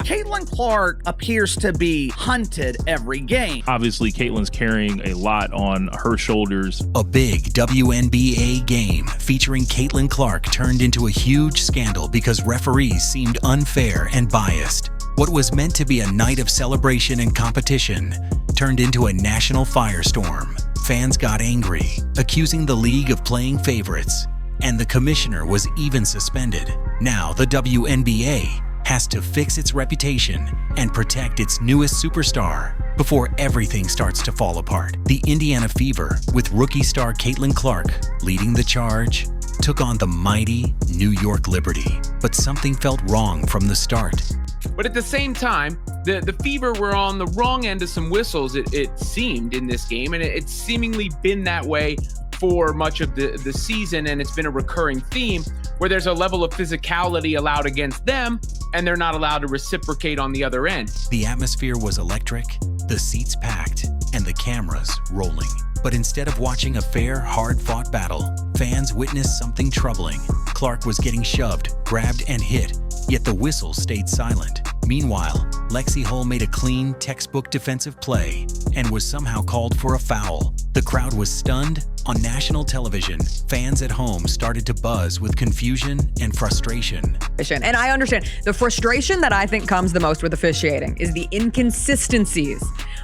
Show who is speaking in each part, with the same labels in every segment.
Speaker 1: Caitlin Clark appears to be hunted every game.
Speaker 2: Obviously, Caitlin's carrying a lot on her shoulders.
Speaker 3: A big WNBA game featuring Caitlin Clark turned into a huge scandal because referees seemed unfair and biased. What was meant to be a night of celebration and competition turned into a national firestorm. Fans got angry, accusing the league of playing favorites, and the commissioner was even suspended. Now the WNBA has to fix its reputation and protect its newest superstar before everything starts to fall apart. The Indiana Fever, with rookie star Caitlin Clark leading the charge, took on the mighty New York Liberty. But something felt wrong from the start.
Speaker 4: But at the same time, the Fever were on the wrong end of some whistles, it seemed, in this game, and it's seemingly been that way for much of the season, and it's been a recurring theme where there's a level of physicality allowed against them, and they're not allowed to reciprocate on the other end.
Speaker 3: The atmosphere was electric, the seats packed, and the cameras rolling. But instead of watching a fair, hard-fought battle, fans witnessed something troubling. Clark was getting shoved, grabbed, and hit, yet the whistle stayed silent. Meanwhile, Lexi Hull made a clean, textbook defensive play and was somehow called for a foul. The crowd was stunned. On national television, fans at home started to buzz with confusion and frustration.
Speaker 5: And I understand the frustration that I think comes the most with officiating is the inconsistencies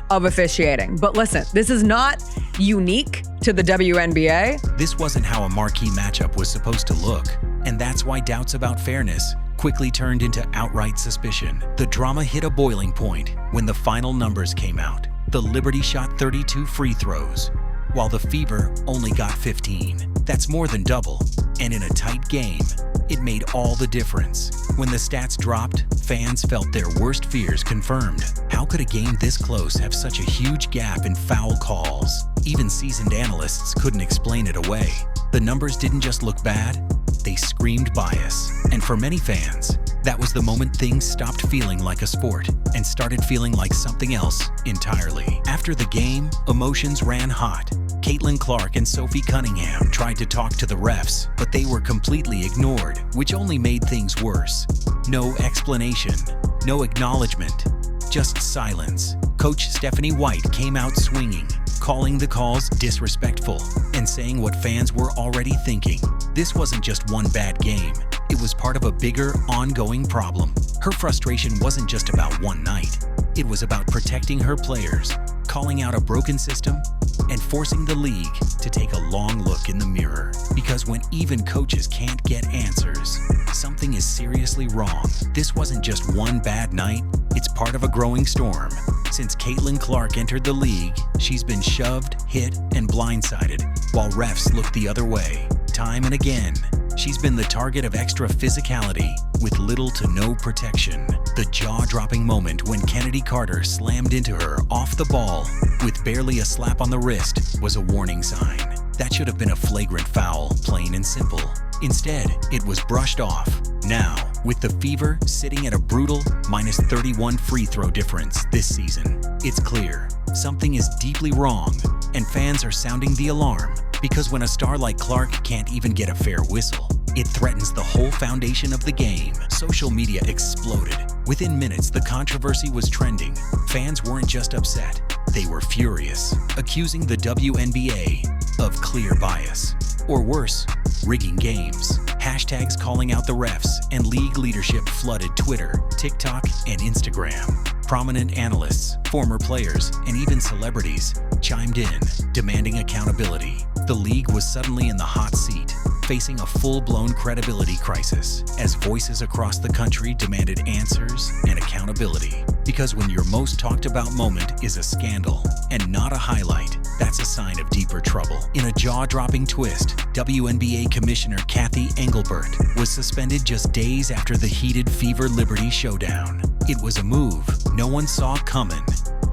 Speaker 5: of officiating. But listen, this is not unique to the WNBA.
Speaker 3: This wasn't how a marquee matchup was supposed to look, and that's why doubts about fairness quickly turned into outright suspicion. The drama hit a boiling point when the final numbers came out. The Liberty shot 32 free throws, while the Fever only got 15. That's more than double, and in a tight game, it made all the difference. When the stats dropped, fans felt their worst fears confirmed. How could a game this close have such a huge gap in foul calls? Even seasoned analysts couldn't explain it away. The numbers didn't just look bad, they screamed bias. And for many fans, that was the moment things stopped feeling like a sport and started feeling like something else entirely. After the game, emotions ran hot. Caitlin Clark and Sophie Cunningham tried to talk to the refs, but they were completely ignored, which only made things worse. No explanation, no acknowledgement, just silence. Coach Stephanie White came out swinging, calling the calls disrespectful and saying what fans were already thinking. This wasn't just one bad game. It was part of a bigger, ongoing problem. Her frustration wasn't just about one night. It was about protecting her players, calling out a broken system, and forcing the league to take a long look in the mirror. Because when even coaches can't get answers, something is seriously wrong. This wasn't just one bad night, it's part of a growing storm. Since Caitlin Clark entered the league, she's been shoved, hit, and blindsided, while refs looked the other way. Time and again, she's been the target of extra physicality with little to no protection. The jaw-dropping moment when Kennedy Carter slammed into her off the ball with barely a slap on the wrist was a warning sign. That should have been a flagrant foul, plain and simple. Instead, it was brushed off. Now, with the Fever sitting at a brutal -31 free throw difference this season, it's clear something is deeply wrong, and fans are sounding the alarm. Because when a star like Clark can't even get a fair whistle, it threatens the whole foundation of the game. Social media exploded. Within minutes, the controversy was trending. Fans weren't just upset, they were furious, accusing the WNBA of clear bias. Or worse, rigging games. Hashtags calling out the refs and league leadership flooded Twitter, TikTok, and Instagram. Prominent analysts, former players, and even celebrities chimed in, demanding accountability. The league was suddenly in the hot seat, facing a full-blown credibility crisis as voices across the country demanded answers and accountability. Because when your most talked about moment is a scandal and not a highlight, that's a sign of deeper trouble. In a jaw-dropping twist, WNBA Commissioner Kathy Engelbert was suspended just days after the heated Fever Liberty showdown. It was a move no one saw coming.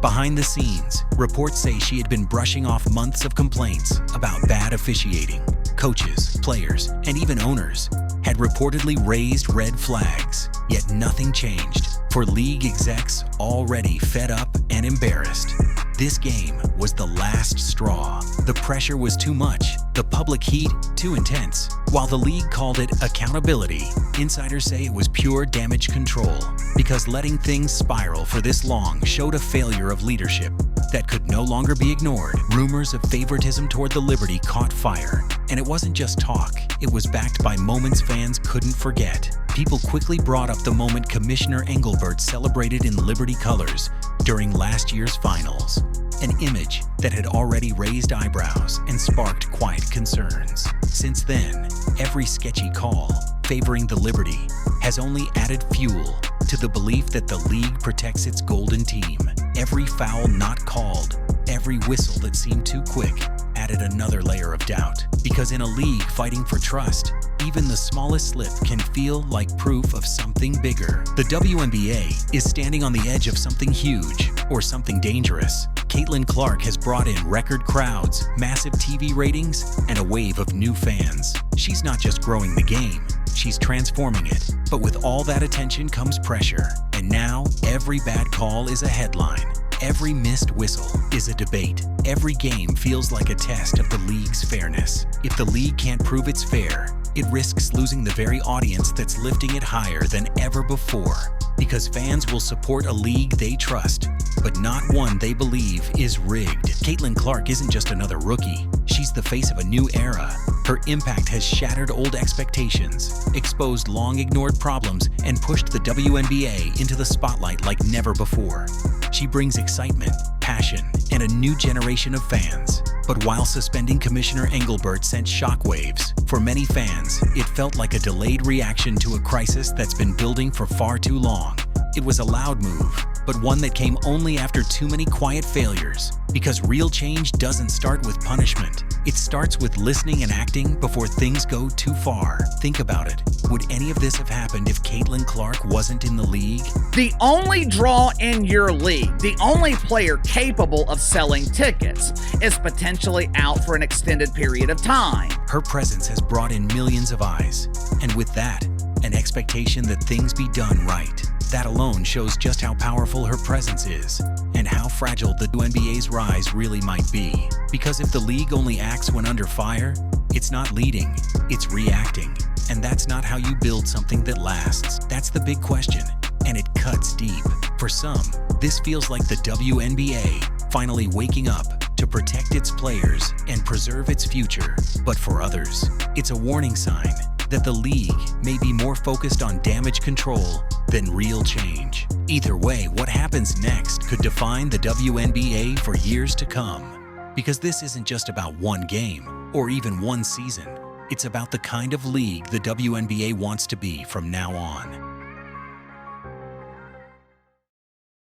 Speaker 3: Behind the scenes, reports say she had been brushing off months of complaints about bad officiating. Coaches, players, and even owners had reportedly raised red flags, yet nothing changed. For league execs already fed up and embarrassed, this game was the last straw. The pressure was too much, The public heat, too intense. While the league called it accountability, insiders say it was pure damage control, because letting things spiral for this long showed a failure of leadership that could no longer be ignored. Rumors of favoritism toward the Liberty caught fire, and it wasn't just talk. It was backed by moments fans couldn't forget. People quickly brought up the moment Commissioner Engelbert celebrated in Liberty colors during last year's finals, an image that had already raised eyebrows and sparked quiet concerns. Since then, every sketchy call favoring the Liberty has only added fuel to the belief that the league protects its golden team. Every foul not called, every whistle that seemed too quick added another layer of doubt. Because in a league fighting for trust, even the smallest slip can feel like proof of something bigger. The WNBA is standing on the edge of something huge or something dangerous. Caitlin Clark has brought in record crowds, massive TV ratings, and a wave of new fans. She's not just growing the game, she's transforming it. But with all that attention comes pressure. And now, every bad call is a headline. Every missed whistle is a debate. Every game feels like a test of the league's fairness. If the league can't prove it's fair, it risks losing the very audience that's lifting it higher than ever before. Because fans will support a league they trust, but not one they believe is rigged. Caitlin Clark isn't just another rookie. She's the face of a new era. Her impact has shattered old expectations, exposed long-ignored problems, and pushed the WNBA into the spotlight like never before. She brings excitement, passion, and a new generation of fans. But while suspending Commissioner Engelbert sent shockwaves, for many fans, it felt like a delayed reaction to a crisis that's been building for far too long. It was a loud move, but one that came only after too many quiet failures. Because real change doesn't start with punishment. It starts with listening and acting before things go too far. Think about it. Would any of this have happened if Caitlin Clark wasn't in the league?
Speaker 1: The only draw in your league, the only player capable of selling tickets, is potentially out for an extended period of time.
Speaker 3: Her presence has brought in millions of eyes, and with that, an expectation that things be done right. That alone shows just how powerful her presence is, and how fragile the WNBA's rise really might be. Because if the league only acts when under fire, it's not leading, it's reacting. And that's not how you build something that lasts. That's the big question, and it cuts deep. For some, this feels like the WNBA finally waking up to protect its players and preserve its future. But for others, it's a warning sign that the league may be more focused on damage control than real change. Either way, what happens next could define the WNBA for years to come. Because this isn't just about one game or even one season. It's about the kind of league the WNBA wants to be from now on.